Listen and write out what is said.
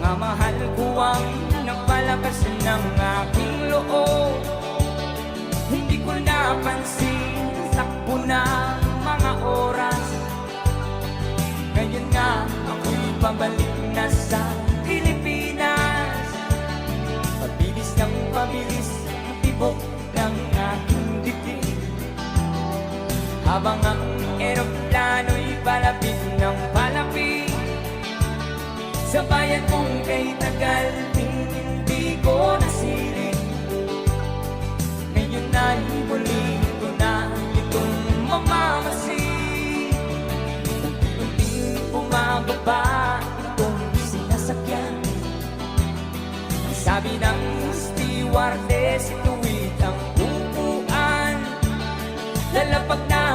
pagmamahal ko ang nagpalakas ng aking loob. Hindi ko napansin, takbo ng mga oras. Ngayon nga ako'y pabalik na sa Pilipinas. Pabilis ng pabilis ang tibok ng aking dibdib, habang ang eroplano'y palapit ng palapit sa bayan kong kay tagal hindi ko nasilip. Ngayon ay muli ko na itong mamamasid. Unti-unting bumababa itong sinasakyan. Ang sabi ng stewardess, ituwid ang upuan. Lalapag na